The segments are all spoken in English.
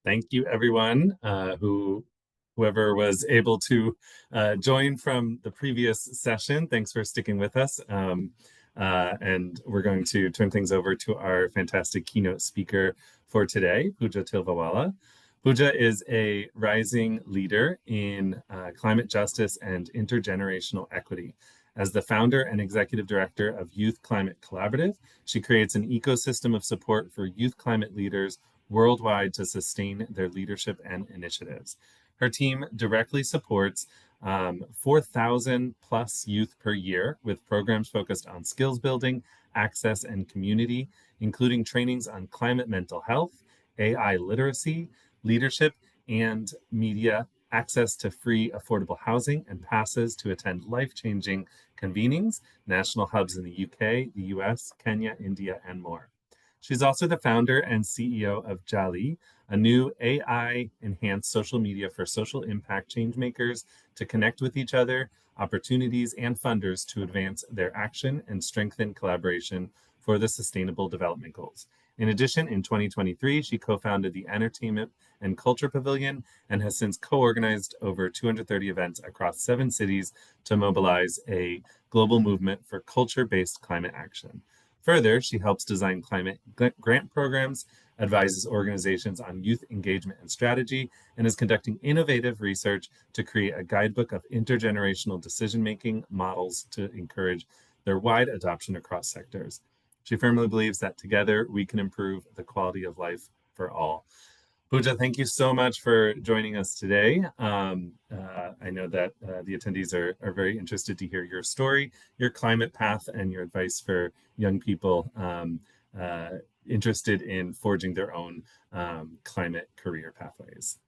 Thank you, everyone, whoever was able to join from the previous session. Thanks for sticking with us. And we're going to turn things over to our fantastic keynote speaker for today, Pooja Tilvawala. Pooja is a rising leader in climate justice and intergenerational equity. As the founder and executive director of Youth Climate Collaborative, she creates an ecosystem of support for youth climate leaders worldwide to sustain their leadership and initiatives. Her team directly supports 4,000 plus youth per year with programs focused on skills building, access, and community, including trainings on climate mental health, AI literacy, leadership, and media, access to free affordable housing, and passes to attend life-changing convenings, national hubs in the UK, the US, Kenya, India, and more. She's also the founder and CEO of Jali, a new AI-enhanced social media for social impact changemakers to connect with each other, opportunities, and funders to advance their action and strengthen collaboration for the Sustainable Development Goals. In addition, in 2023, she co-founded the Entertainment and Culture Pavilion and has since co-organized over 230 events across 7 cities to mobilize a global movement for culture-based climate action. Further, she helps design climate grant programs, advises organizations on youth engagement and strategy, and is conducting innovative research to create a guidebook of intergenerational decision-making models to encourage their wide adoption across sectors. She firmly believes that together we can improve the quality of life for all. Pooja, thank you so much for joining us today. I know that the attendees are very interested to hear your story, your climate path, and your advice for young people interested in forging their own climate career pathways.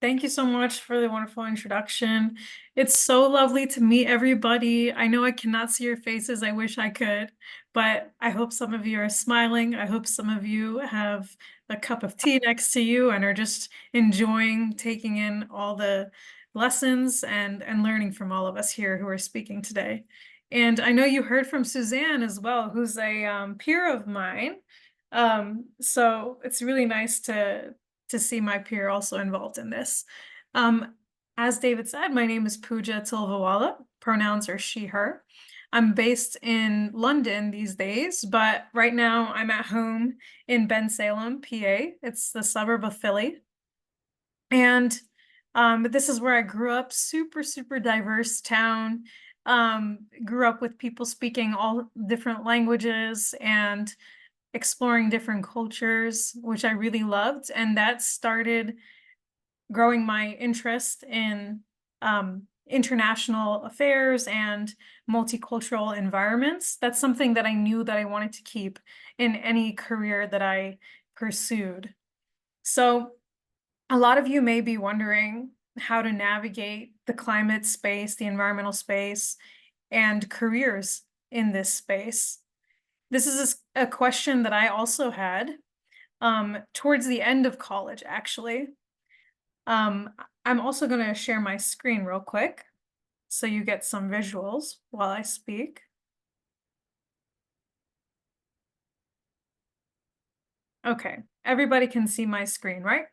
Thank you so much for the wonderful introduction. It's so lovely to meet everybody. I know I cannot see your faces. I wish I could, but I hope some of you are smiling. I hope some of you have a cup of tea next to you and are just enjoying taking in all the lessons and learning from all of us here who are speaking today. And I know you heard from Suzanne as well, who's a peer of mine. So it's really nice to see my peer also involved in this. As David said, my name is Pooja Tilvawala. Pronouns are she, her. I'm based in London these days, but right now I'm at home in Bensalem, PA. It's the suburb of Philly. And this is where I grew up, super, super diverse town. Grew up with people speaking all different languages and exploring different cultures, which I really loved. And that started growing my interest in international affairs and multicultural environments. That's something that I knew that I wanted to keep in any career that I pursued. So a lot of you may be wondering how to navigate the climate space, the environmental space, and careers in this space. This is a question that I also had towards the end of college, actually. I'm also going to share my screen real quick so you get some visuals while I speak. Okay, everybody can see my screen, right?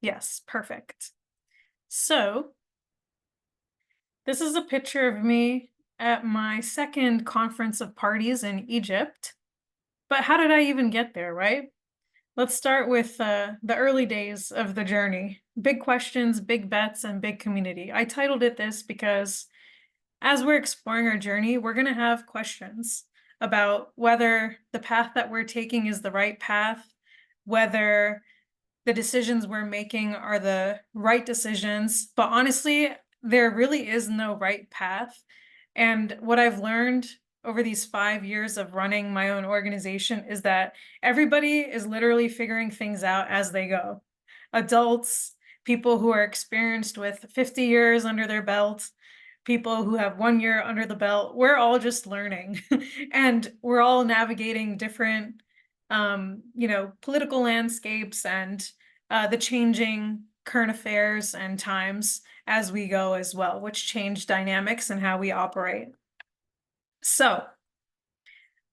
Yes, perfect. So this is a picture of me at my second conference of parties in Egypt. But how did I even get there, right? Let's start with the early days of the journey. Big questions, big bets, and big community. I titled it this because as we're exploring our journey, we're going to have questions about whether the path that we're taking is the right path, whether the decisions we're making are the right decisions. But honestly, there really is no right path. And what I've learned over these 5 years of running my own organization is that everybody is literally figuring things out as they go. Adults, people who are experienced with 50 years under their belt, people who have 1 year under the belt, we're all just learning. And we're all navigating different political landscapes and the changing current affairs and times as we go as well, which change dynamics and how we operate. So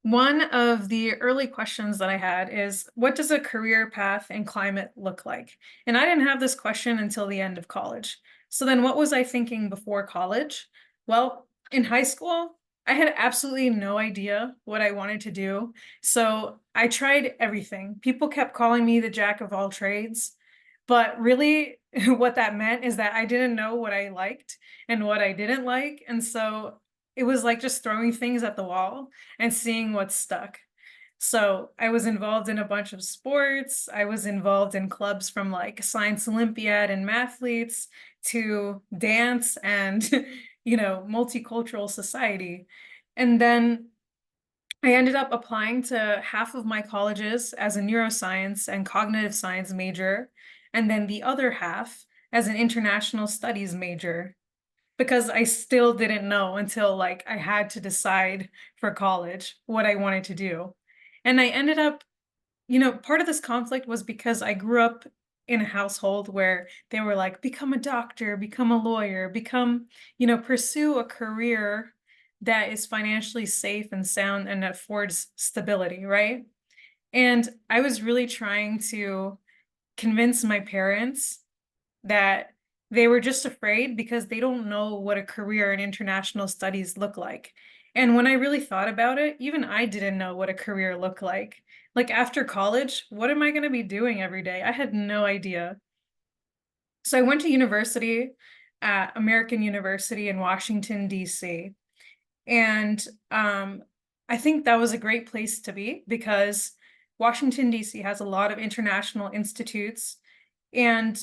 One of the early questions that I had is, what does a career path in climate look like? And I didn't have this question until the end of college. So then what was I thinking before college? Well, in high school, I had absolutely no idea what I wanted to do. So I tried everything. People kept calling me the jack of all trades, but really what that meant is that I didn't know what I liked and what I didn't like. And so it was like just throwing things at the wall and seeing what stuck. So I was involved in a bunch of sports. I was involved in clubs from like Science Olympiad and Mathletes to dance and, multicultural society. And then I ended up applying to half of my colleges as a neuroscience and cognitive science major, and then the other half as an international studies major because I still didn't know until like I had to decide for college what I wanted to do. And I ended up, part of this conflict was because I grew up in a household where they were like, become a doctor, become a lawyer, pursue a career that is financially safe and sound and affords stability, right? And I was really trying to convince my parents that they were just afraid because they don't know what a career in international studies look like. And when I really thought about it, even I didn't know what a career looked like. Like after college, what am I going to be doing every day? I had no idea. So I went to university at American University in Washington, D.C. And I think that was a great place to be because Washington, D.C. has a lot of international institutes and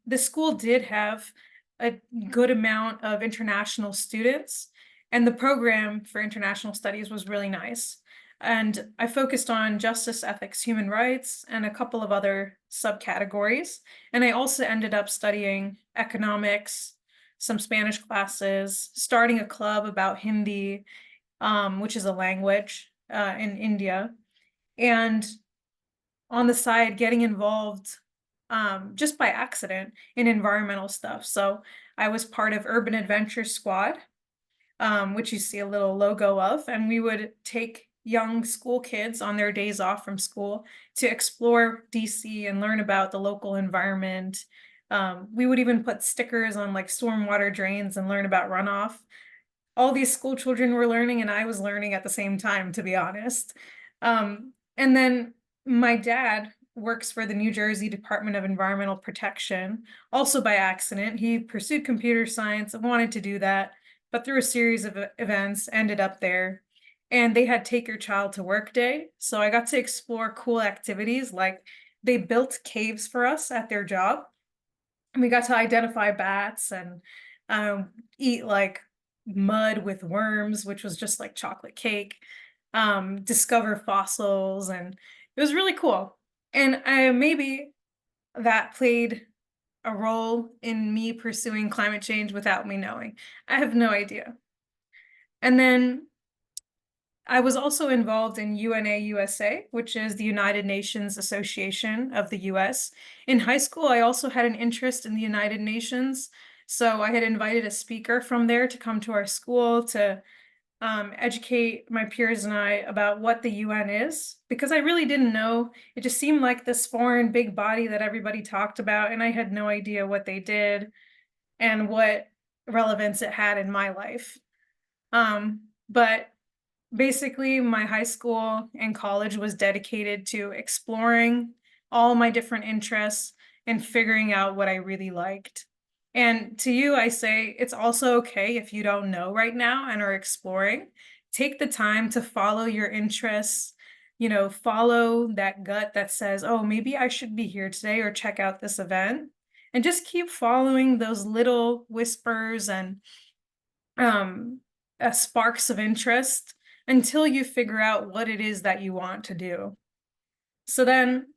the school did have a good amount of international students, and the program for international studies was really nice. And I focused on justice, ethics, human rights, and a couple of other subcategories. And I also ended up studying economics, some Spanish classes, starting a club about Hindi, which is a language in India. And on the side getting involved just by accident in environmental stuff. So I was part of Urban Adventure Squad, which you see a little logo of, and we would take young school kids on their days off from school to explore DC and learn about the local environment. We would even put stickers on like stormwater drains and learn about runoff. All these school children were learning and I was learning at the same time, to be honest. And then my dad works for the New Jersey Department of Environmental Protection, also by accident. He pursued computer science and wanted to do that, but through a series of events, ended up there. And they had Take Your Child to Work Day. So I got to explore cool activities like they built caves for us at their job. And we got to identify bats and eat like mud with worms, which was just like chocolate cake, discover fossils, and it was really cool. And maybe that played a role in me pursuing climate change without me knowing. I have no idea. And then I was also involved in UNA USA, which is the United Nations Association of the US. In high school, I also had an interest in the United Nations. So I had invited a speaker from there to come to our school to educate my peers and I about what the UN is, because I really didn't know. It just seemed like this foreign big body that everybody talked about, and I had no idea what they did and what relevance it had in my life. But basically, my high school and college was dedicated to exploring all my different interests and figuring out what I really liked. And to you, I say it's also okay if you don't know right now and are exploring. Take the time to follow your interests, follow that gut that says, oh, maybe I should be here today or check out this event. And just keep following those little whispers and um, sparks of interest until you figure out what it is that you want to do. So then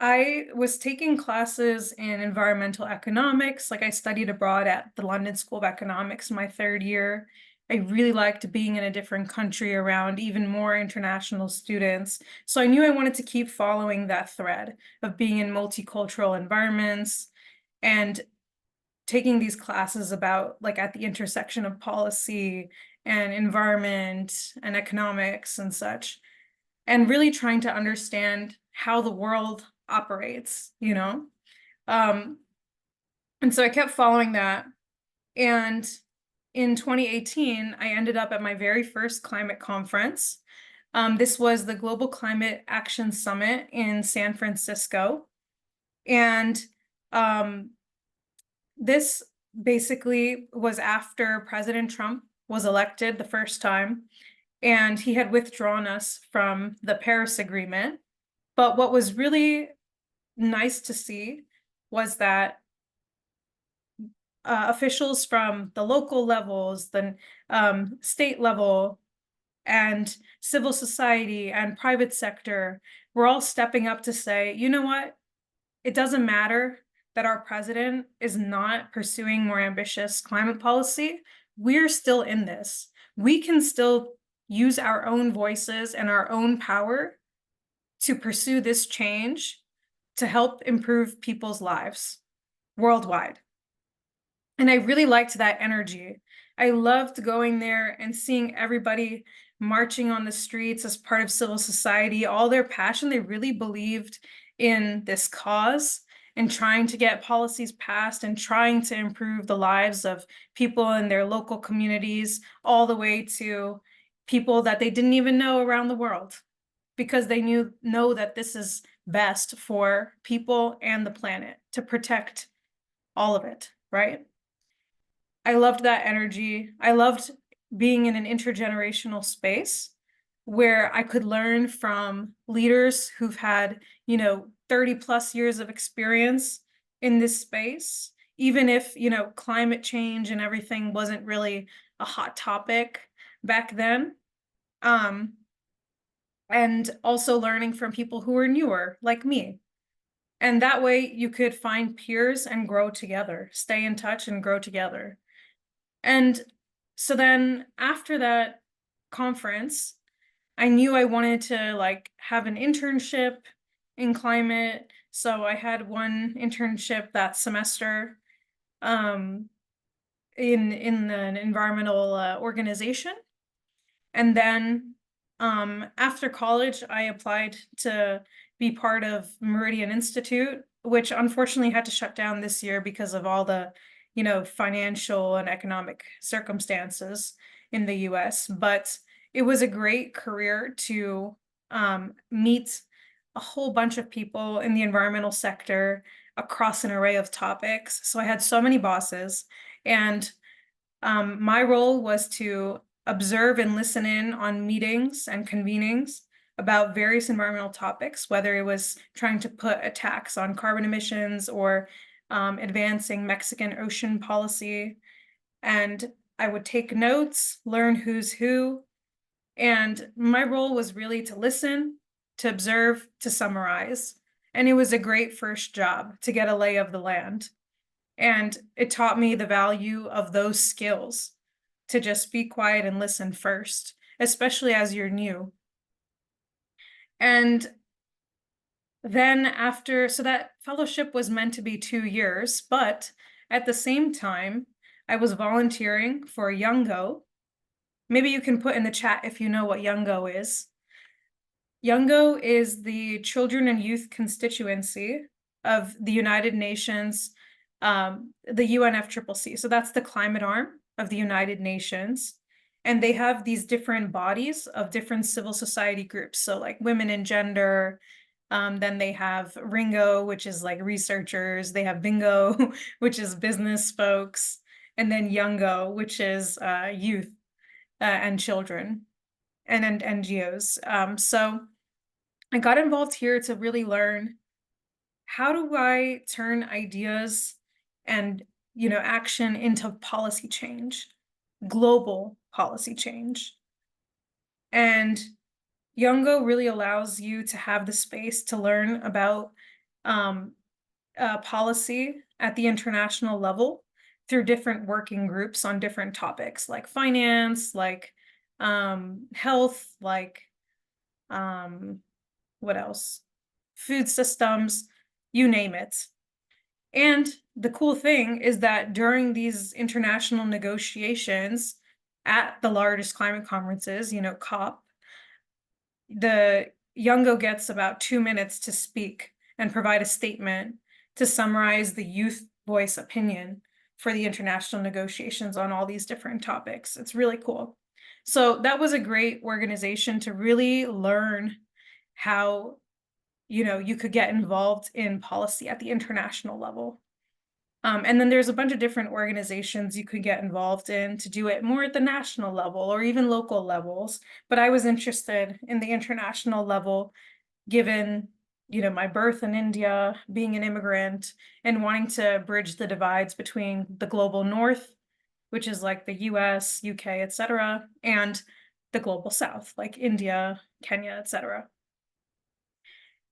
I was taking classes in environmental economics. Like I studied abroad at the London School of Economics my third year. I really liked being in a different country around even more international students. So I knew I wanted to keep following that thread of being in multicultural environments and taking these classes about like at the intersection of policy and environment and economics and such, and really trying to understand how the world operates, you know? Um, and so I kept following that. And in 2018, I ended up at my very first climate conference. This was the Global Climate Action Summit in San Francisco. And this basically was after President Trump was elected the first time, and he had withdrawn us from the Paris Agreement. But what was really nice to see was that officials from the local levels, the state level, and civil society and private sector were all stepping up to say, you know what? It doesn't matter that our president is not pursuing more ambitious climate policy. We're still in this. We can still use our own voices and our own power to pursue this change to help improve people's lives worldwide. And I really liked that energy. I loved going there and seeing everybody marching on the streets as part of civil society, all their passion. They really believed in this cause and trying to get policies passed and trying to improve the lives of people in their local communities, all the way to people that they didn't even know around the world, because they know that this is best for people and the planet, to protect all of it, right? I loved that energy. I loved being in an intergenerational space where I could learn from leaders who've had, 30 plus years of experience in this space, even if, climate change and everything wasn't really a hot topic back then. And also learning from people who are newer, like me. And that way you could find peers and grow together, stay in touch and grow together. And so then after that conference, I knew I wanted to have an internship in climate. So I had one internship that semester um, in an environmental organization. And then after college, I applied to be part of Meridian Institute, which unfortunately had to shut down this year because of all the, financial and economic circumstances in the US. But it was a great career to meet a whole bunch of people in the environmental sector across an array of topics. So I had so many bosses, and my role was to observe and listen in on meetings and convenings about various environmental topics, whether it was trying to put a tax on carbon emissions or advancing Mexican ocean policy. And I would take notes, learn who's who. And my role was really to listen, to observe, to summarize. And it was a great first job to get a lay of the land. And it taught me the value of those skills, to just be quiet and listen first, especially as you're new. And then so that fellowship was meant to be 2 years, but at the same time, I was volunteering for Youngo. Maybe you can put in the chat if you know what Youngo is. Youngo is the Children and Youth Constituency of the United Nations, the UNFCCC. So that's the climate arm of the United Nations. And they have these different bodies of different civil society groups. So like women and gender. Then they have Ringo, which is like researchers. They have Bingo, which is business folks. And then Youngo, which is youth and children and NGOs. So I got involved here to really learn, how do I turn ideas and action into policy change, global policy change. And Youngo really allows you to have the space to learn about policy at the international level through different working groups on different topics, like finance, like health, like what else? Food systems, you name it. And the cool thing is that during these international negotiations, at the largest climate conferences, COP, the Youngo gets about 2 minutes to speak and provide a statement to summarize the youth voice opinion for the international negotiations on all these different topics. It's really cool. So that was a great organization to really learn how, you could get involved in policy at the international level. And then there's a bunch of different organizations you could get involved in to do it more at the national level or even local levels. But I was interested in the international level, given, my birth in India, being an immigrant, and wanting to bridge the divides between the global north, which is like the US, UK, etc., and the global south, like India, Kenya, etc.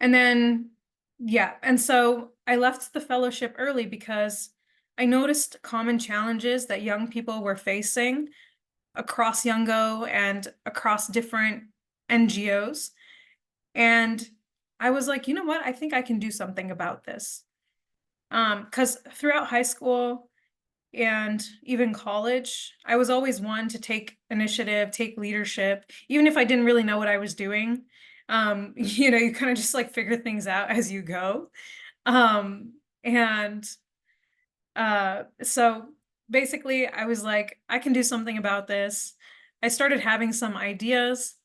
And then, yeah, and so I left the fellowship early because I noticed common challenges that young people were facing across Youngo and across different NGOs. And I was like, you know what? I think I can do something about this. Because throughout high school and even college, I was always one to take initiative, take leadership, even if I didn't really know what I was doing. You kind of just like figure things out as you go. And so basically I was like, I can do something about this. I started having some ideas,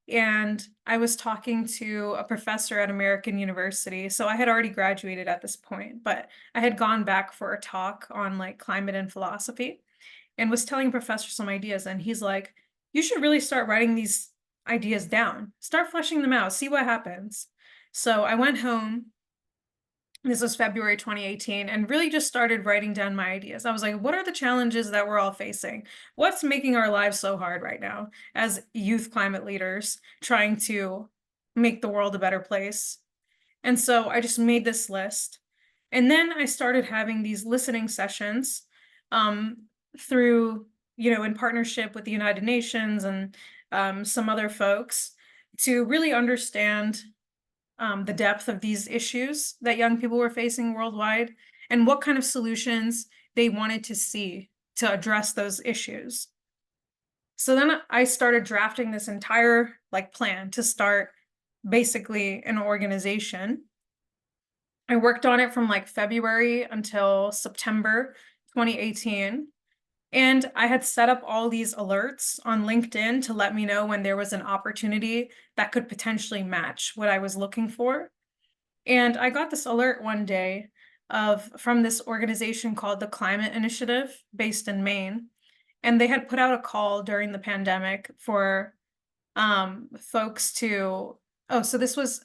and I was talking to a professor at American University. So I had already graduated at this point, but I had gone back for a talk on like climate and philosophy, and was telling a professor some ideas. And he's like, you should really start writing these ideas down, start fleshing them out, see what happens. So I went home. This was February 2018, and really just started writing down my ideas. I was like, what are the challenges that we're all facing? What's making our lives so hard right now as youth climate leaders trying to make the world a better place? And so I just made this list. And then I started having these listening sessions through, in partnership with the United Nations and some other folks, to really understand the depth of these issues that young people were facing worldwide, and what kind of solutions they wanted to see to address those issues. So then I started drafting this entire plan to start basically an organization. I worked on it from February until September 2018. And I had set up all these alerts on LinkedIn to let me know when there was an opportunity that could potentially match what I was looking for. And I got this alert one day from this organization called the Climate Initiative, based in Maine. And they had put out a call during the pandemic for folks to, this was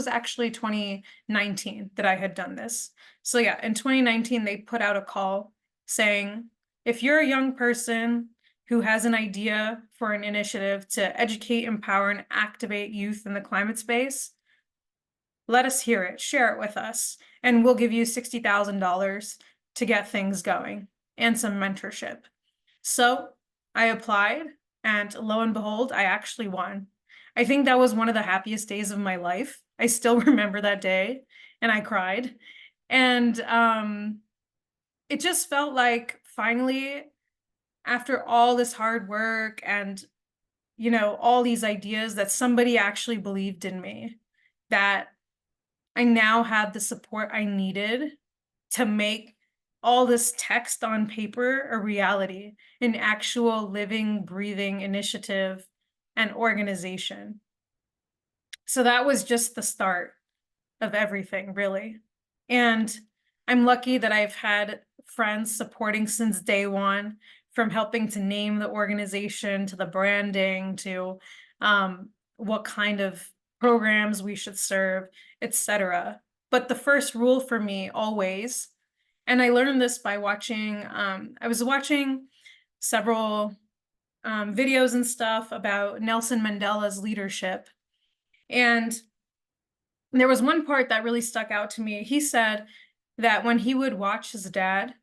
actually 2019 that I had done this. So yeah, in 2019, they put out a call saying, if you're a young person who has an idea for an initiative to educate, empower, and activate youth in the climate space, let us hear it, share it with us, and we'll give you $60,000 to get things going and some mentorship. So I applied, and lo and behold, I actually won. I think that was one of the happiest days of my life. I still remember that day, and I cried. And it just felt like finally, after all this hard work and, all these ideas, that somebody actually believed in me, that I now had the support I needed to make all this text on paper a reality, an actual living, breathing initiative and organization. So that was just the start of everything, really. And I'm lucky that I've had friends supporting since day one, from helping to name the organization, to the branding, to what kind of programs we should serve, etc. But the first rule for me always, and I learned this by watching, I was watching several videos and stuff about Nelson Mandela's leadership. And there was one part that really stuck out to me. He said that when he would watch his dad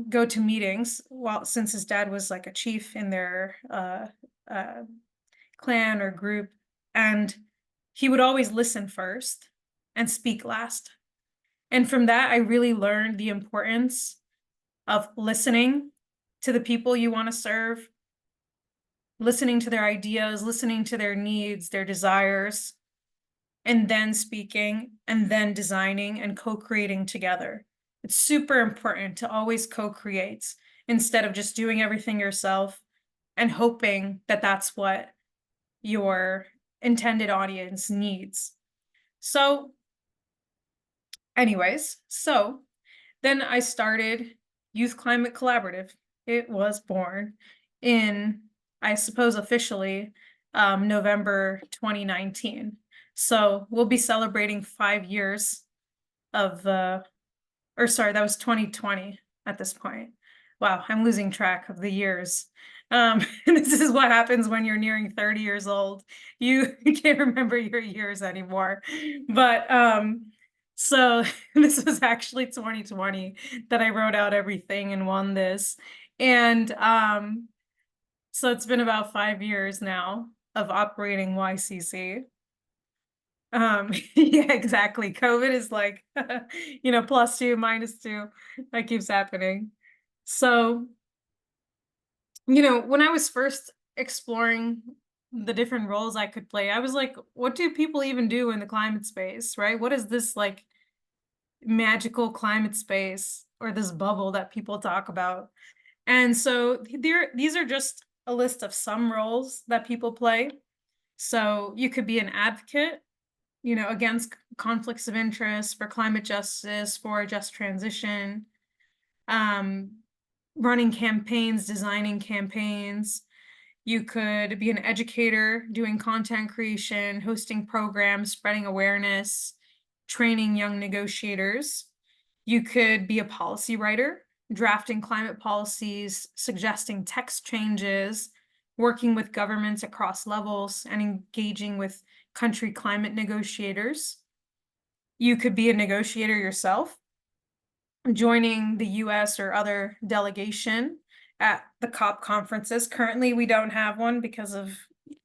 go to meetings, since his dad was like a chief in their clan or group, and he would always listen first and speak last. And from that, I really learned the importance of listening to the people you want to serve, listening to their ideas, listening to their needs, their desires, and then speaking, and then designing and co-creating together. It's super important to always co-create instead of just doing everything yourself and hoping that that's what your intended audience needs. So anyways, then I started Youth Climate Collaborative. It was born in, I suppose, officially November 2019. So we'll be celebrating 5 years of, or sorry, that was 2020 at this point. Wow, I'm losing track of the years. This is what happens when you're nearing 30 years old. You can't remember your years anymore. But so this was actually 2020 that I wrote out everything and won this. And so it's been about 5 years now of operating YCC. Yeah, exactly. COVID is like, +2, -2, that keeps happening. So, when I was first exploring the different roles I could play, I was like, what do people even do in the climate space, right? What is this like magical climate space or this bubble that people talk about? And so these are just a list of some roles that people play. So you could be an advocate, against conflicts of interest, for climate justice, for a just transition, um, running campaigns, designing campaigns. You could be an educator, doing content creation, hosting programs, spreading awareness, training young negotiators. You could be a policy writer, drafting climate policies, suggesting text changes, working with governments across levels, and engaging with country climate negotiators. You could be a negotiator yourself, joining the US or other delegation at the COP conferences. Currently, we don't have one because of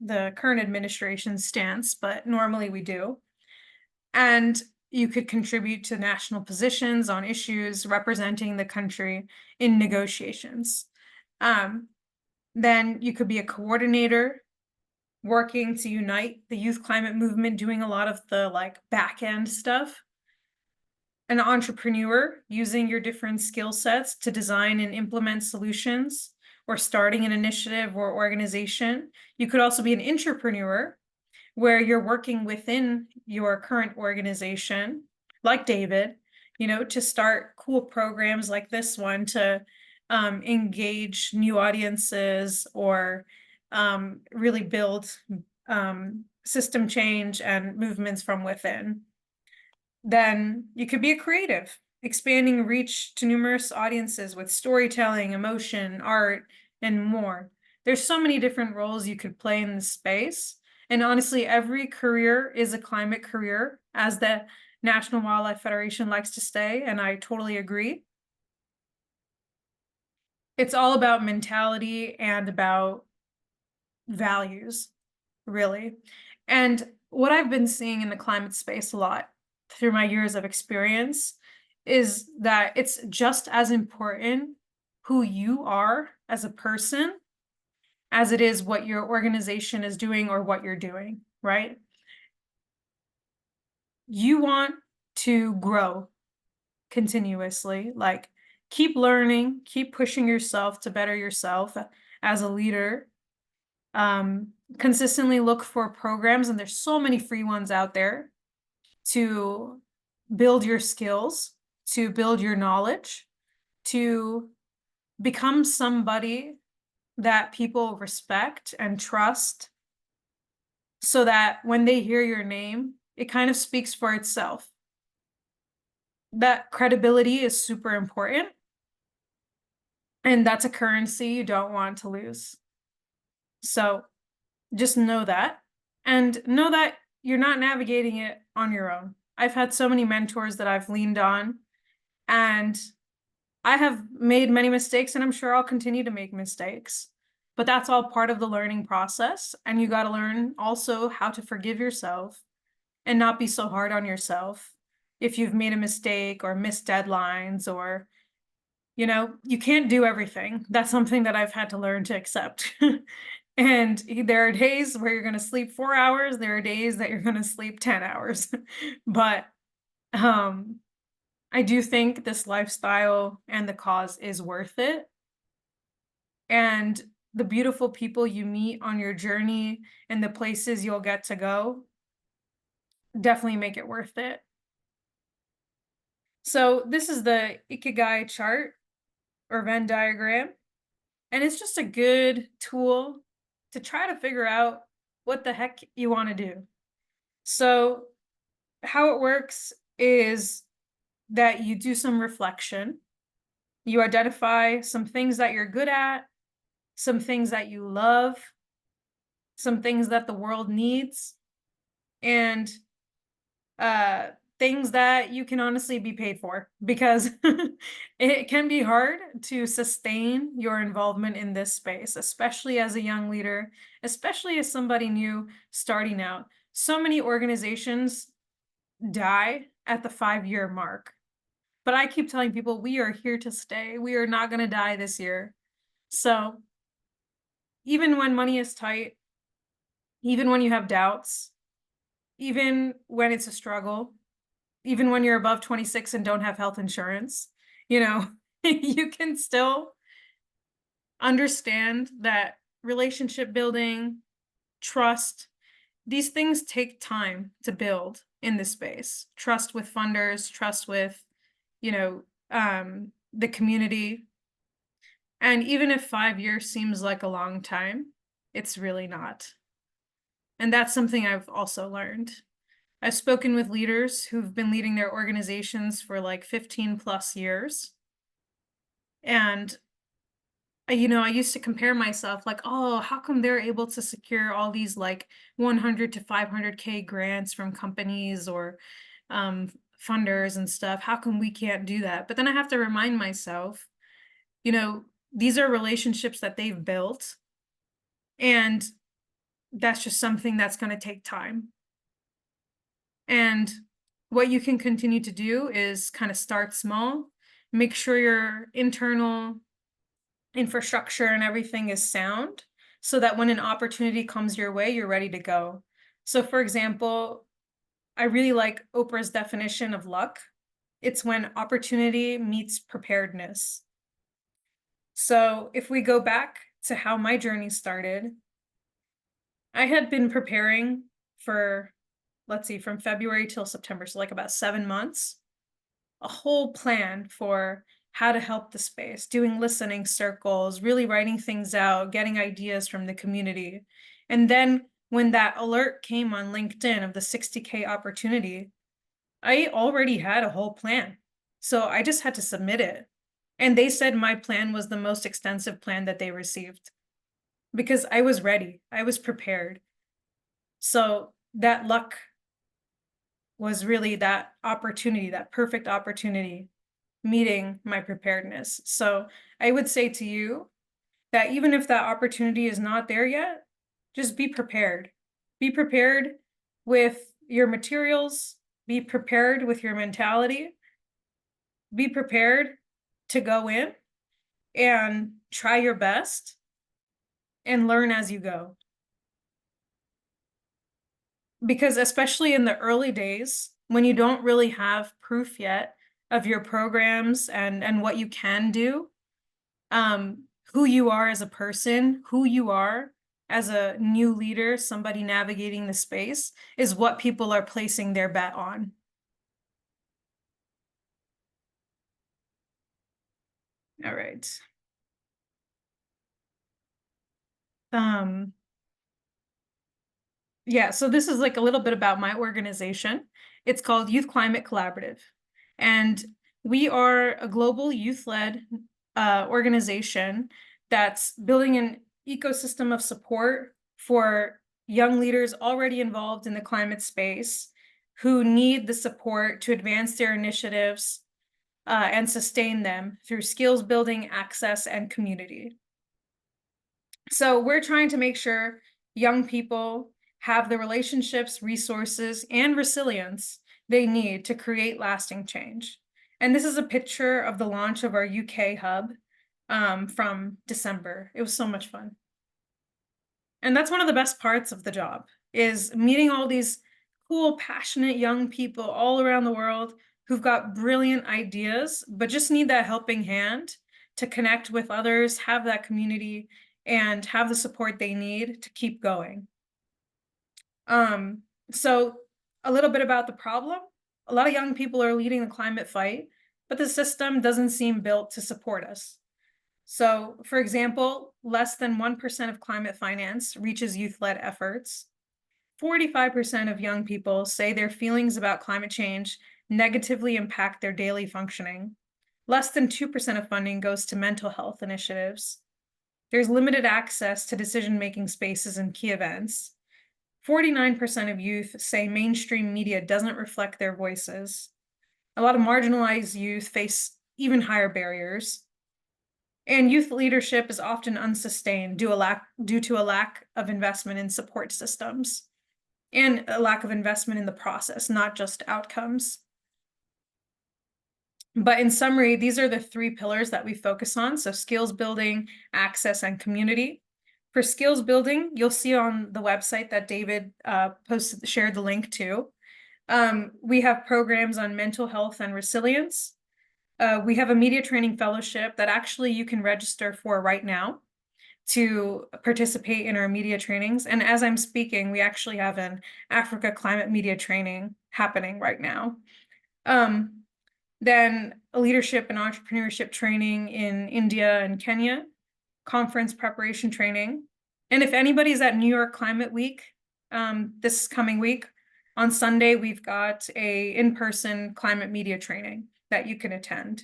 the current administration's stance, but normally we do. And you could contribute to national positions on issues representing the country in negotiations. Then you could be a coordinator, working to unite the youth climate movement, doing a lot of the like back end stuff. An entrepreneur, using your different skill sets to design and implement solutions, or starting an initiative or organization. You could also be an entrepreneur, where you're working within your current organization, like David, to start cool programs like this one to engage new audiences, or really build system change and movements from within. Then you could be a creative, expanding reach to numerous audiences with storytelling, emotion, art, and more. There's so many different roles you could play in this space. And honestly, every career is a climate career, as the National Wildlife Federation likes to say, and I totally agree. It's all about mentality and about values, really. And what I've been seeing in the climate space a lot through my years of experience is that it's just as important who you are as a person as it is what your organization is doing or what you're doing, right? You want to grow continuously, like keep learning, keep pushing yourself to better yourself as a leader. Consistently look for programs, and there's so many free ones out there, to build your skills, to build your knowledge, to become somebody that people respect and trust, so that when they hear your name, it kind of speaks for itself. That credibility is super important, and that's a currency you don't want to lose. So just know that, and know that you're not navigating it on your own. I've had so many mentors that I've leaned on, and I have made many mistakes, and I'm sure I'll continue to make mistakes. But that's all part of the learning process, and you got to learn also how to forgive yourself and not be so hard on yourself if you've made a mistake or missed deadlines, or You can't do everything. That's something that I've had to learn to accept. And there are days where you're going to sleep 4 hours. There are days that you're going to sleep 10 hours. But um, I do think this lifestyle and the cause is worth it. And the beautiful people you meet on your journey and the places you'll get to go definitely make it worth it. So this is the Ikigai chart or Venn diagram, and it's just a good tool to try to figure out what the heck you want to do. So how it works is that you do some reflection. You identify some things that you're good at, some things that you love, some things that the world needs, and uh things that you can honestly be paid for, because it can be hard to sustain your involvement in this space, especially as a young leader, especially as somebody new starting out. So many organizations die at the 5-year mark, but I keep telling people we are here to stay. We are not going to die this year. So even when money is tight, even when you have doubts, even when it's a struggle, even when you're above 26 and don't have health insurance, you can still understand that relationship building, trust, these things take time to build in this space. Trust with funders, trust with, the community. And even if 5 years seems like a long time, it's really not. And that's something I've also learned. I've spoken with leaders who've been leading their organizations for like 15 plus years. And, I used to compare myself like, oh, how come they're able to secure all these like 100 to 500K grants from companies or funders and stuff? How come we can't do that? But then I have to remind myself, these are relationships that they've built. And that's just something that's going to take time. And what you can continue to do is kind of start small, make sure your internal infrastructure and everything is sound so that when an opportunity comes your way, you're ready to go. So for example, I really like Oprah's definition of luck. It's when opportunity meets preparedness. So if we go back to how my journey started, I had been preparing for, let's see, from February till September, so like about 7 months, a whole plan for how to help the space, doing listening circles, really writing things out, getting ideas from the community. And then when that alert came on LinkedIn of the 60K opportunity, I already had a whole plan. So I just had to submit it. And they said my plan was the most extensive plan that they received because I was ready. I was prepared. So that luck was really that opportunity, that perfect opportunity, meeting my preparedness. So I would say to you that even if that opportunity is not there yet, just be prepared. Be prepared with your materials, be prepared with your mentality, be prepared to go in and try your best and learn as you go. Because especially in the early days, when you don't really have proof yet of your programs and what you can do, who you are as a person, who you are as a new leader, somebody navigating the space, is what people are placing their bet on. All right. Yeah, so this is like a little bit about my organization. It's called Youth Climate Collaborative. And we are a global youth-led organization that's building an ecosystem of support for young leaders already involved in the climate space who need the support to advance their initiatives and sustain them through skills building, access, and community. So we're trying to make sure young people have the relationships, resources, and resilience they need to create lasting change. And this is a picture of the launch of our UK hub from December. It was so much fun. And that's one of the best parts of the job, is meeting all these cool, passionate young people all around the world who've got brilliant ideas, but just need that helping hand to connect with others, have that community, and have the support they need to keep going. So a little bit about the problem. A lot of young people are leading the climate fight, but the system doesn't seem built to support us. So, for example, less than 1% of climate finance reaches youth-led efforts. 45% of young people say their feelings about climate change negatively impact their daily functioning. Less than 2% of funding goes to mental health initiatives. There's limited access to decision-making spaces and key events. 49% of youth say mainstream media doesn't reflect their voices. A lot of marginalized youth face even higher barriers. And youth leadership is often unsustained due to a lack of investment in support systems and a lack of investment in the process, not just outcomes. But in summary, these are the 3 pillars that we focus on. So skills building, access, and community. For skills building, you'll see on the website that David shared the link to. We have programs on mental health and resilience. We have a media training fellowship that actually you can register for right now to participate in our media trainings. And as I'm speaking, we actually have an Africa climate media training happening right now. Then a leadership and entrepreneurship training in India and Kenya, conference preparation training. And if anybody's at New York Climate Week this coming week, on Sunday, we've got a in-person climate media training that you can attend.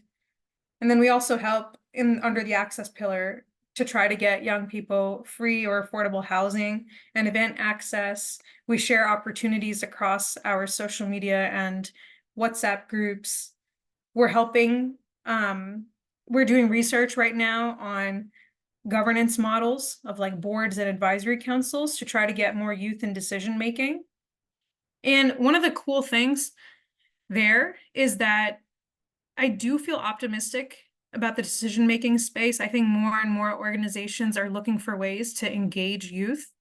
And then we also help under the access pillar to try to get young people free or affordable housing and event access. We share opportunities across our social media and WhatsApp groups. We're helping, we're doing research right now on governance models of like boards and advisory councils to try to get more youth in decision making. And one of the cool things there is that I do feel optimistic about the decision-making space. I think more and more organizations are looking for ways to engage youth.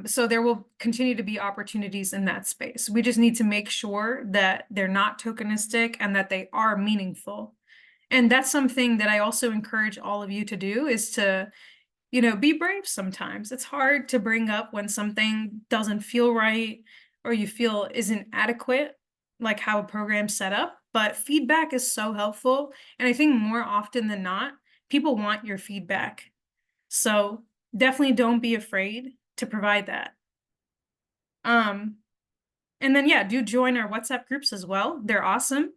So there will continue to be opportunities in that space. We just need to make sure that they're not tokenistic and that they are meaningful. And that's something that I also encourage all of you to do, is to be brave sometimes. It's hard to bring up when something doesn't feel right or you feel isn't adequate, like how a program's set up, but feedback is so helpful. And I think more often than not, people want your feedback. So definitely don't be afraid to provide that. And then, yeah, do join our WhatsApp groups as well. They're awesome.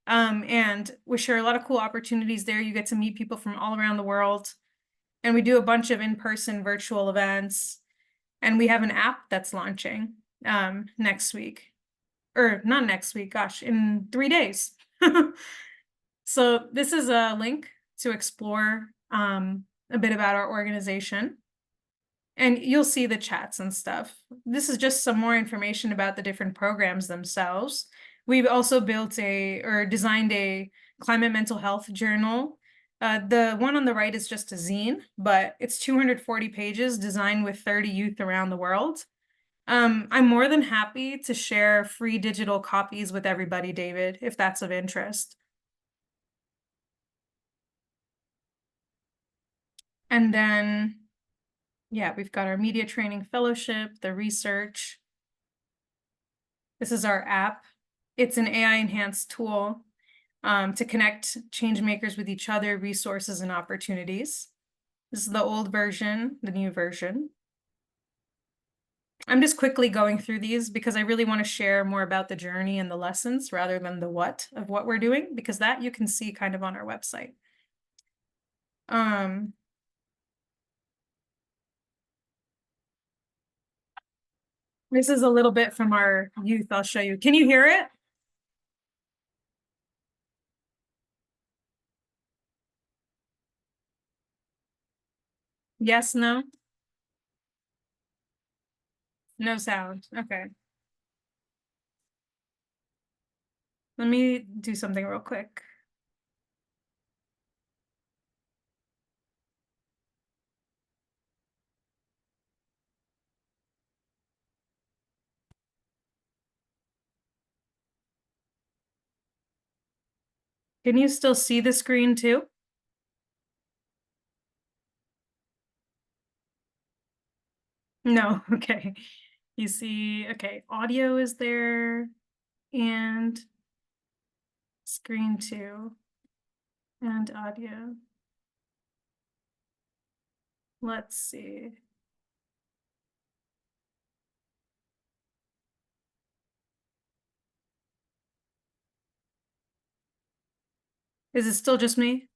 And we share a lot of cool opportunities there. You get to meet people from all around the world. And we do a bunch of in-person virtual events. And we have an app that's launching next week. Or not next week, gosh, in 3 days. So this is a link to explore a bit about our organization. And you'll see the chats and stuff. This is just some more information about the different programs themselves. We've also designed a climate mental health journal. The one on the right is just a zine, but it's 240 pages designed with 30 youth around the world. I'm more than happy to share free digital copies with everybody, David, if that's of interest. And then, yeah, we've got our media training fellowship, the research. This is our app. It's an AI-enhanced tool to connect change makers with each other, resources, and opportunities. This is the old version, the new version. I'm just quickly going through these because I really want to share more about the journey and the lessons rather than the what of what we're doing, because that you can see kind of on our website. This is a little bit from our youth. I'll show you. Can you hear it? Yes, no? No sound. Okay. Let me do something real quick. Can you still see the screen too? No, okay. You see, okay, audio is there and screen two and audio. Let's see. Is it still just me?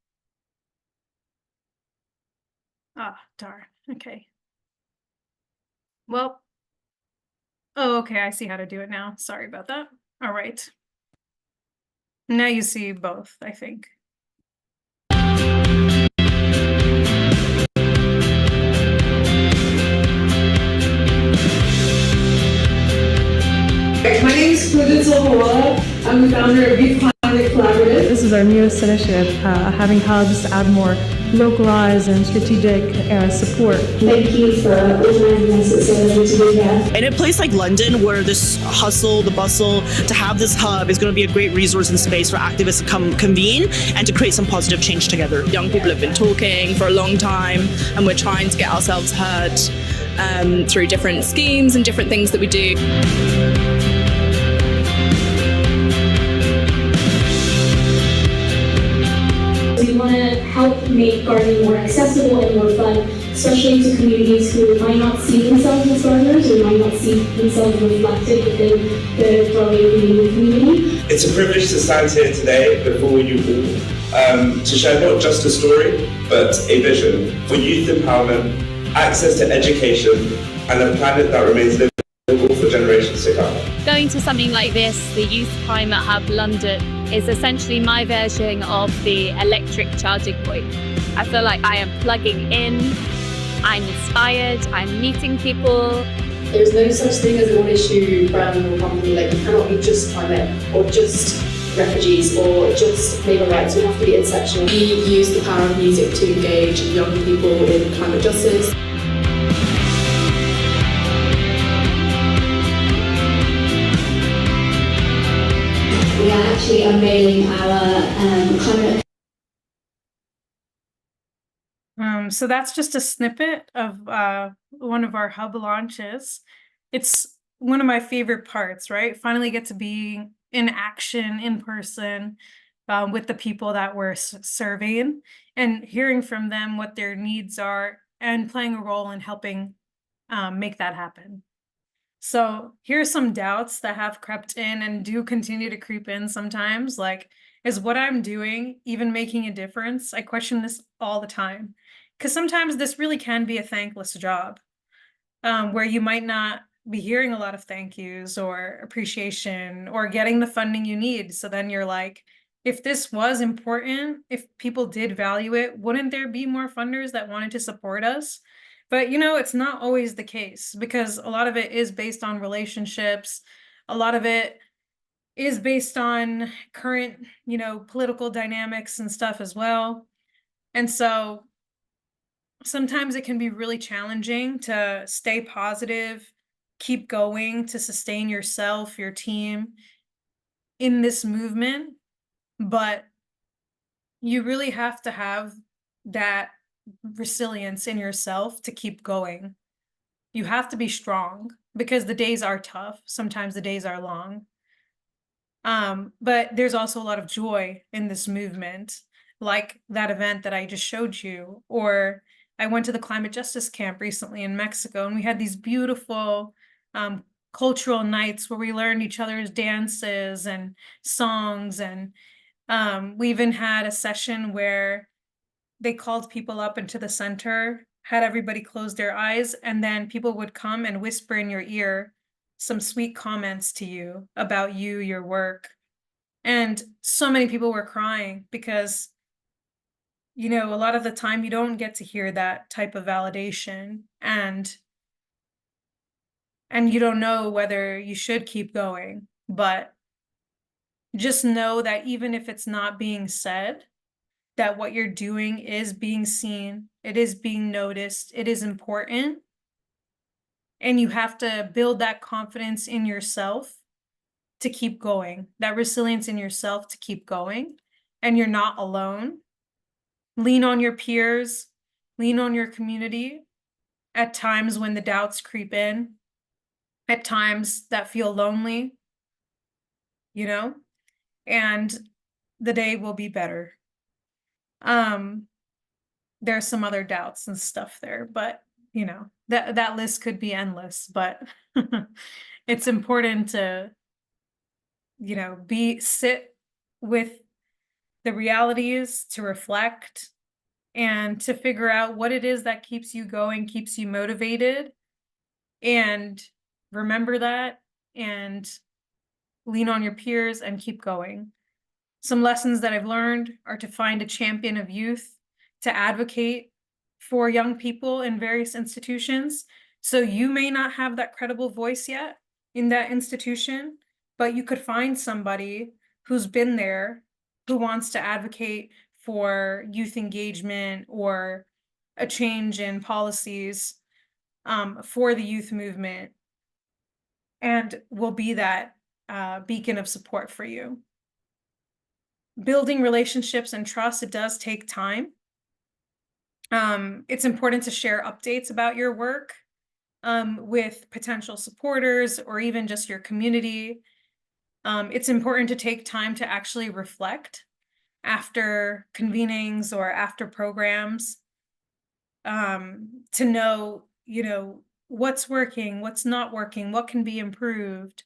Ah, darn. Okay. Well, oh, okay, I see how to do it now. Sorry about that. All right. Now you see both, I think. My name is Prudence Ohoa. I'm the founder of Youth Climate Collaborative. This is our newest initiative, having hubs to add more localized and strategic support. Thank you for organizing this. It's so lovely to be here. In a place like London, where this hustle, the bustle, to have this hub is going to be a great resource and space for activists to convene and to create some positive change together. Young people have been talking for a long time, and we're trying to get ourselves heard through different schemes and different things that we do. We want to help make gardening more accessible and more fun, especially to communities who might not see themselves as gardeners or might not see themselves reflected within the growing green community. It's a privilege to stand here today before you all to share not just a story, but a vision for youth empowerment, access to education, and a planet that remains livable for generations to come. Going to something like this, the Youth Climate Hub London, is essentially my version of the electric charging point. I feel like I am plugging in, I'm inspired, I'm meeting people. There's no such thing as a one-issue brand or company. Like, you cannot be just climate or just refugees or just labour rights. We have to be intersectional. We use the power of music to engage young people in climate justice. We are actually unveiling our climate. So that's just a snippet of one of our hub launches. It's one of my favorite parts, right? Finally get to be in action, in person, with the people that we're surveying and hearing from them what their needs are and playing a role in helping make that happen. So here's some doubts that have crept in and do continue to creep in sometimes, like, is what I'm doing even making a difference? I question this all the time. Because sometimes this really can be a thankless job, where you might not be hearing a lot of thank yous or appreciation or getting the funding you need. So then you're like, if this was important, if people did value it, wouldn't there be more funders that wanted to support us? But it's not always the case, because a lot of it is based on relationships. A lot of it is based on current, political dynamics and stuff as well. And so sometimes it can be really challenging to stay positive, keep going, to sustain yourself, your team in this movement. But you really have to have that resilience in yourself to keep going. You have to be strong because the days are tough. Sometimes the days are long. But there's also a lot of joy in this movement, like that event that I just showed you, or I went to the climate justice camp recently in Mexico, and we had these beautiful cultural nights where we learned each other's dances and songs. And we even had a session where they called people up into the center, had everybody close their eyes, and then people would come and whisper in your ear some sweet comments to you about you, your work. And so many people were crying because a lot of the time you don't get to hear that type of validation, and you don't know whether you should keep going. But just know that even if it's not being said, that what you're doing is being seen, it is being noticed, it is important. And you have to build that confidence in yourself to keep going, that resilience in yourself to keep going. And you're not alone. Lean on your peers, lean on your community at times when the doubts creep in, at times that feel lonely, you know, and the day will be better. There's some other doubts and stuff there, but you know, that list could be endless, but it's important to, you know, sit with the realities, to reflect, and to figure out what it is that keeps you going, keeps you motivated, and remember that, and lean on your peers and keep going. Some lessons that I've learned are to find a champion of youth, to advocate for young people in various institutions. So you may not have that credible voice yet in that institution, but you could find somebody who's been there, who wants to advocate for youth engagement or a change in policies for the youth movement, and will be that beacon of support for you. Building relationships and trust, it does take time. It's important to share updates about your work with potential supporters or even just your community. It's important to take time to actually reflect after convenings or after programs, to know, you know, what's working, what's not working, what can be improved,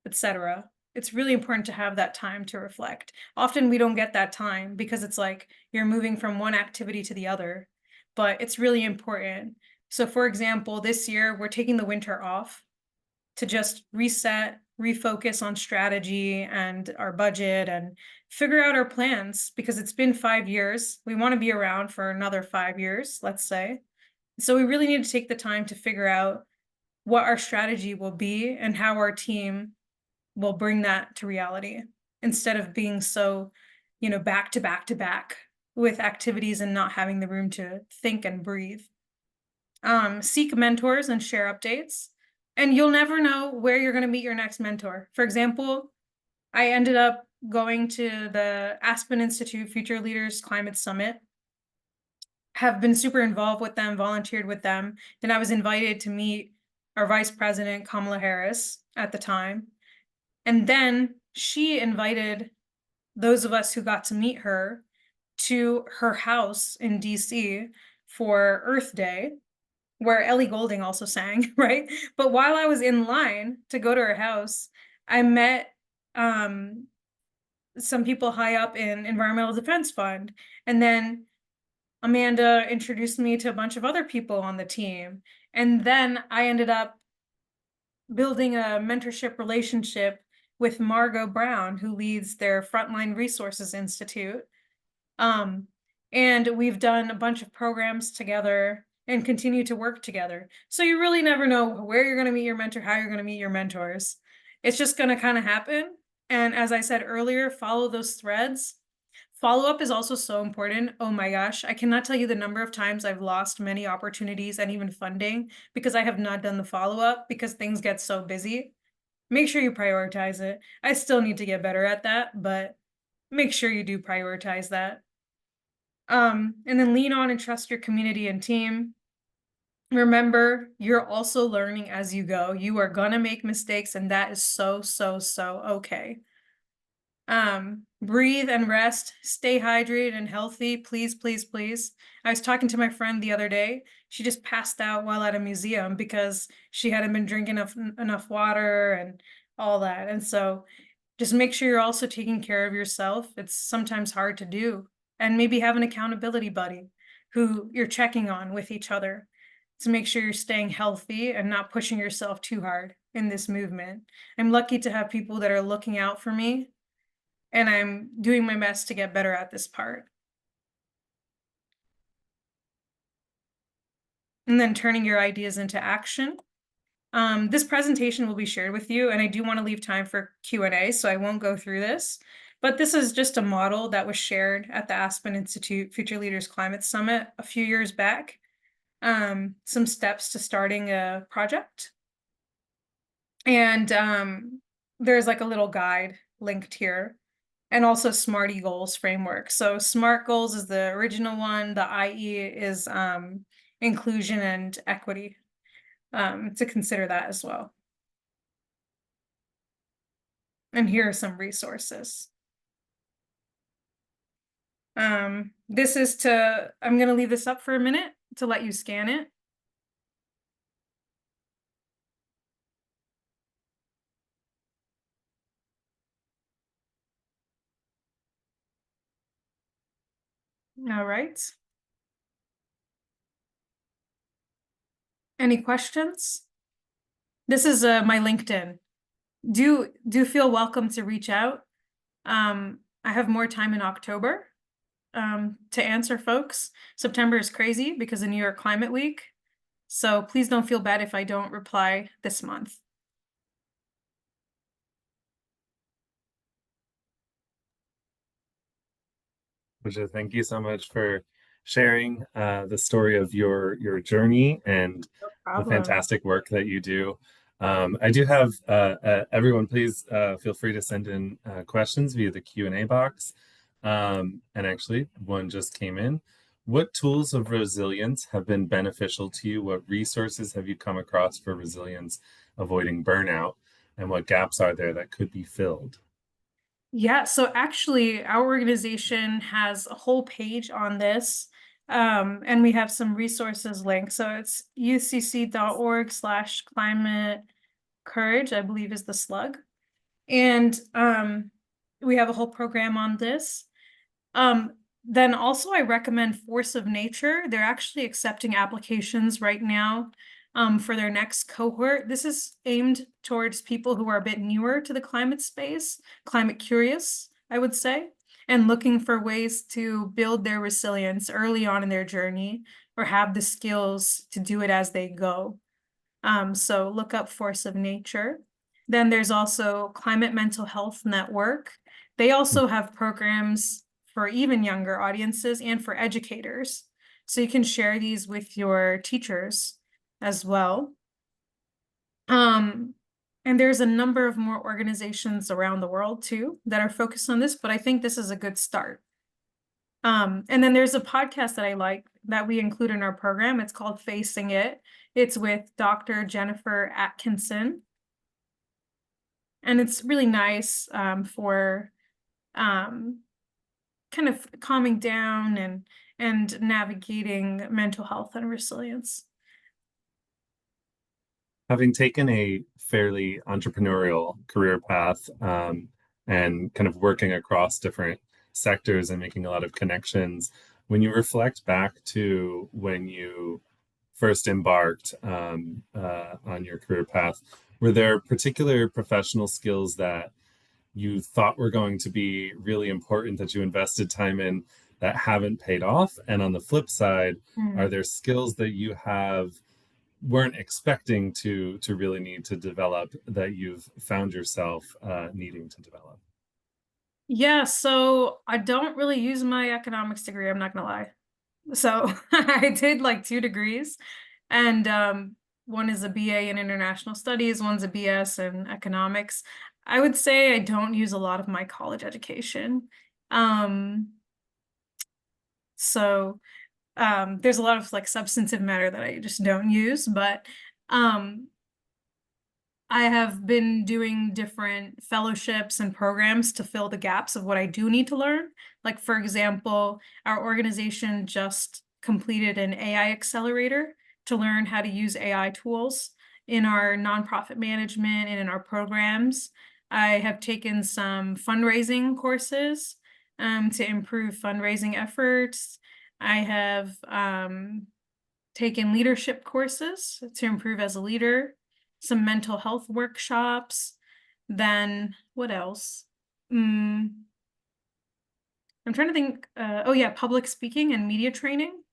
etc. It's really important to have that time to reflect. Often we don't get that time because it's like you're moving from one activity to the other, but it's really important. So for example, this year we're taking the winter off to just reset, refocus on strategy and our budget and figure out our plans, because it's been 5 years. We want to be around for another 5 years, let's say. So we really need to take the time to figure out what our strategy will be and how our team will bring that to reality, instead of being so, you know, back to back to back with activities and not having the room to think and breathe. Seek mentors and share updates, and you'll never know where you're going to meet your next mentor. For example, I ended up going to the Aspen Institute Future Leaders Climate Summit, have been super involved with them, volunteered with them. Then I was invited to meet our Vice President, Kamala Harris, at the time. And then she invited those of us who got to meet her to her house in DC for Earth Day, where Ellie Goulding also sang, right? But while I was in line to go to her house, I met some people high up in Environmental Defense Fund. And then Amanda introduced me to a bunch of other people on the team. And then I ended up building a mentorship relationship with Margot Brown, who leads their Frontline Resources Institute. And we've done a bunch of programs together and continue to work together. So you really never know where you're going to meet your mentor, how you're going to meet your mentors. It's just going to kind of happen. And as I said earlier, follow those threads. Follow-up is also so important. Oh my gosh, I cannot tell you the number of times I've lost many opportunities and even funding because I have not done the follow-up because things get so busy. Make sure you prioritize it. I still need to get better at that, but make sure you do prioritize that. And then lean on and trust your community and team. Remember, you're also learning as you go. You are gonna make mistakes, and that is so okay. Breathe and rest, stay hydrated and healthy, please, please, please. I was talking to my friend the other day. She just passed out while at a museum because she hadn't been drinking enough water and all that. And so just make sure you're also taking care of yourself. It's sometimes hard to do. And maybe have an accountability buddy who you're checking on with each other to make sure you're staying healthy and not pushing yourself too hard in this movement. I'm lucky to have people that are looking out for me, and I'm doing my best to get better at this part. And then turning your ideas into action. This presentation will be shared with you, and I do want to leave time for Q&A, so I won't go through this. But this is just a model that was shared at the Aspen Institute Future Leaders Climate Summit a few years back. Some steps to starting a project. And there's like a little guide linked here, and also SMART goals framework. So SMART goals is the original one. The IE is inclusion and equity, to consider that as well. And here are some resources. This is I'm going to leave this up for a minute to let you scan it. All right. Any questions? This is my LinkedIn. Do feel welcome to reach out. I have more time in October to answer folks. September is crazy because of New York Climate Week. So please don't feel bad if I don't reply this month. Trisha, thank you so much for sharing the story of your journey and the fantastic work that you do. I do have everyone, please feel free to send in questions via the Q&A box. And actually, one just came in. What tools of resilience have been beneficial to you? What resources have you come across for resilience, avoiding burnout? And what gaps are there that could be filled? Yeah, so actually our organization has a whole page on this, and we have some resources linked. So it's ucc.org/climate courage, I believe is the slug. And we have a whole program on this. Then also I recommend Force of Nature. They're actually accepting applications right now for their next cohort. This is aimed towards people who are a bit newer to the climate space, climate curious, I would say, and looking for ways to build their resilience early on in their journey or have the skills to do it as they go. So look up Force of Nature. Then there's also Climate Mental Health Network. They also have programs for even younger audiences and for educators. So you can share these with your teachers as well. And there's a number of more organizations around the world too that are focused on this, but I think this is a good start. And then there's a podcast that I like that we include in our program. It's called Facing It. It's with Dr. Jennifer Atkinson. And it's really nice for kind of calming down and navigating mental health and resilience. Having taken a fairly entrepreneurial career path and kind of working across different sectors and making a lot of connections, when you reflect back to when you first embarked on your career path, were there particular professional skills that you thought were going to be really important that you invested time in that haven't paid off? And on the flip side, are there skills that you weren't expecting to really need to develop that you've found yourself needing to develop? Yeah, so I don't really use my economics degree, I'm not gonna lie. So I did like 2 degrees, and one is a BA in international studies, one's a BS in economics. I would say I don't use a lot of my college education. So there's a lot of like substantive matter that I just don't use, but I have been doing different fellowships and programs to fill the gaps of what I do need to learn. Like, for example, our organization just completed an AI accelerator to learn how to use AI tools in our nonprofit management and in our programs. I have taken some fundraising courses to improve fundraising efforts. I have taken leadership courses to improve as a leader, some mental health workshops. Then what else? I'm trying to think. Oh yeah, public speaking and media training.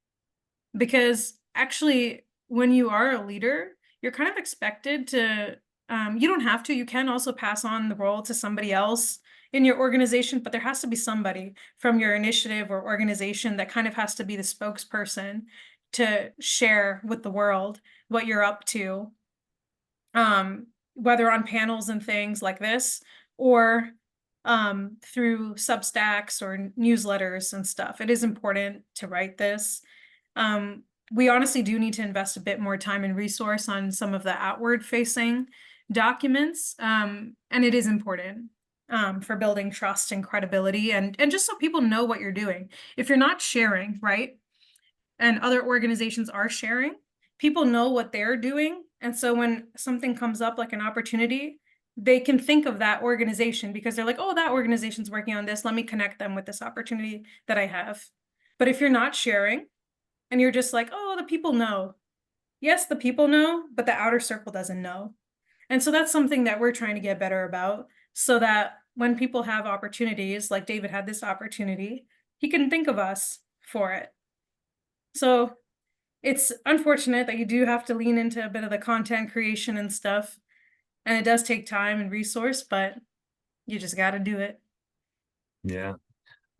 Because actually, when you are a leader, you're kind of expected to, you don't have to, you can also pass on the role to somebody else in your organization, but there has to be somebody from your initiative or organization that kind of has to be the spokesperson to share with the world what you're up to, whether on panels and things like this, or through Substacks or newsletters and stuff. It is important to write this. We honestly do need to invest a bit more time and resource on some of the outward facing documents. And it is important for building trust and credibility, and just so people know what you're doing. If you're not sharing, right, and other organizations are sharing, people know what they're doing. And so when something comes up like an opportunity, they can think of that organization because they're like, oh, that organization's working on this. Let me connect them with this opportunity that I have. But if you're not sharing and you're just like, oh, the people know. Yes, the people know, but the outer circle doesn't know. And so that's something that we're trying to get better about, so that when people have opportunities, like David had this opportunity, he can think of us for it. So it's unfortunate that you do have to lean into a bit of the content creation and stuff. And it does take time and resource, but you just got to do it. Yeah.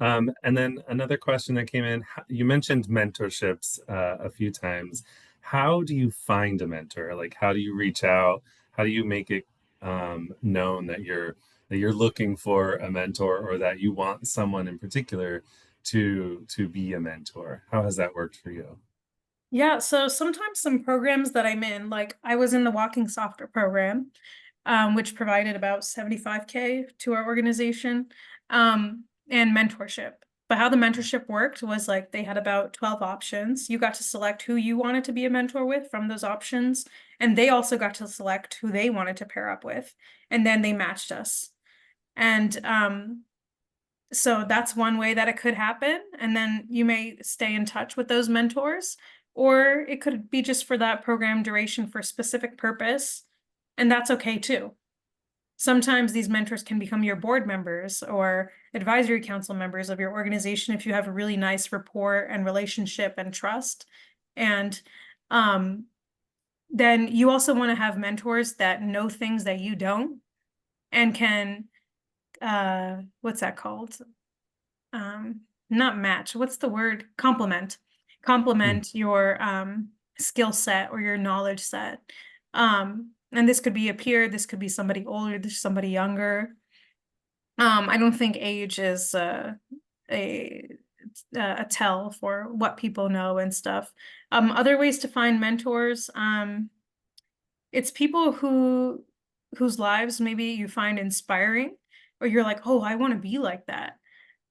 And then another question that came in, you mentioned mentorships a few times. How do you find a mentor? Like, how do you reach out? How do you make it known that you're looking for a mentor, or that you want someone in particular to be a mentor? How has that worked for you? Yeah, so sometimes some programs that I'm in, like I was in the Walking Softer program, which provided about 75K to our organization, and mentorship. But how the mentorship worked was like they had about 12 options. You got to select who you wanted to be a mentor with from those options, and they also got to select who they wanted to pair up with, and then they matched us. And so that's one way that it could happen. And then you may stay in touch with those mentors, or it could be just for that program duration for a specific purpose. And that's okay too. Sometimes these mentors can become your board members or advisory council members of your organization if you have a really nice rapport and relationship and trust. And then you also want to have mentors that know things that you don't, and can, what's that called? Not match, what's the word? Complement your skill set or your knowledge set. And this could be a peer, this could be somebody older, this somebody younger. I don't think age is a tell for what people know and stuff. Other ways to find mentors, it's people whose lives maybe you find inspiring, or you're like, oh, I want to be like that.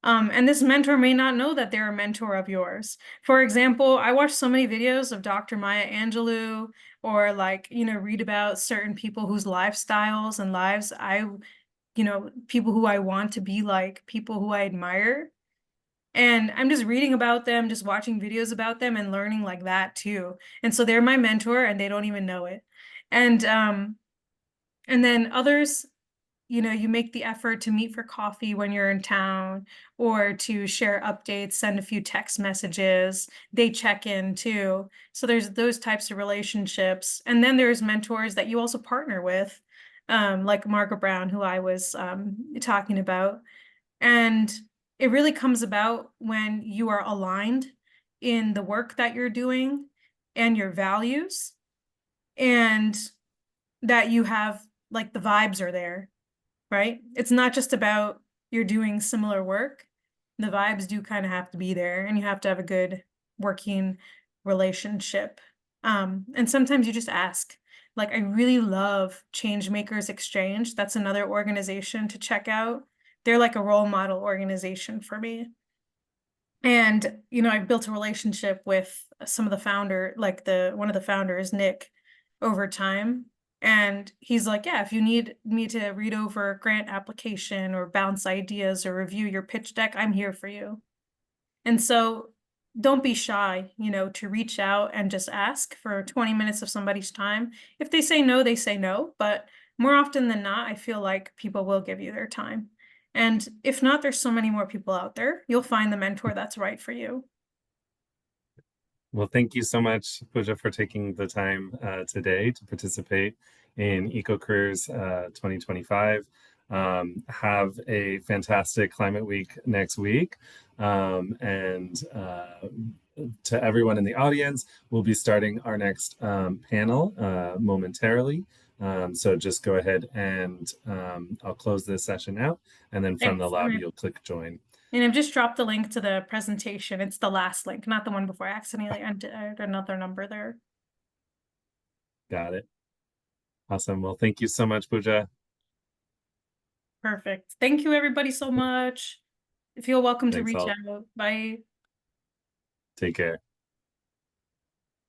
And this mentor may not know that they're a mentor of yours. For example, I watch so many videos of Dr. Maya Angelou, or like, read about certain people whose lifestyles and lives people who I want to be like, people who I admire. And I'm just reading about them, just watching videos about them and learning like that too. And so they're my mentor and they don't even know it. And then others, you make the effort to meet for coffee when you're in town, or to share updates, send a few text messages. They check in too. So there's those types of relationships. And then there's mentors that you also partner with, like Margaret Brown, who I was talking about. And it really comes about when you are aligned in the work that you're doing and your values, and that you have, like, the vibes are there. Right? It's not just about you're doing similar work. The vibes do kind of have to be there, and you have to have a good working relationship. And sometimes you just ask. Like, I really love Changemakers Exchange. That's another organization to check out. They're like a role model organization for me. And, I've built a relationship with some of the founder, like one of the founders, Nick, over time. And he's like, yeah, if you need me to read over a grant application or bounce ideas or review your pitch deck, I'm here for you. And so don't be shy, to reach out and just ask for 20 minutes of somebody's time. If they say no, they say no. But more often than not, I feel like people will give you their time. And if not, there's so many more people out there. You'll find the mentor that's right for you. Well, thank you so much, Pooja, for taking the time today to participate in EcoCareers 2025. Have a fantastic Climate Week next week. And to everyone in the audience, we'll be starting our next panel momentarily. So just go ahead and I'll close this session out, and then from the lobby, you'll click join. And I've just dropped the link to the presentation. It's the last link, not the one before. I accidentally entered another number there. Got it. Awesome. Well, thank you so much, Pooja. Perfect. Thank you, everybody, so much. Feel welcome to Thanks reach all. out. Bye. Take care.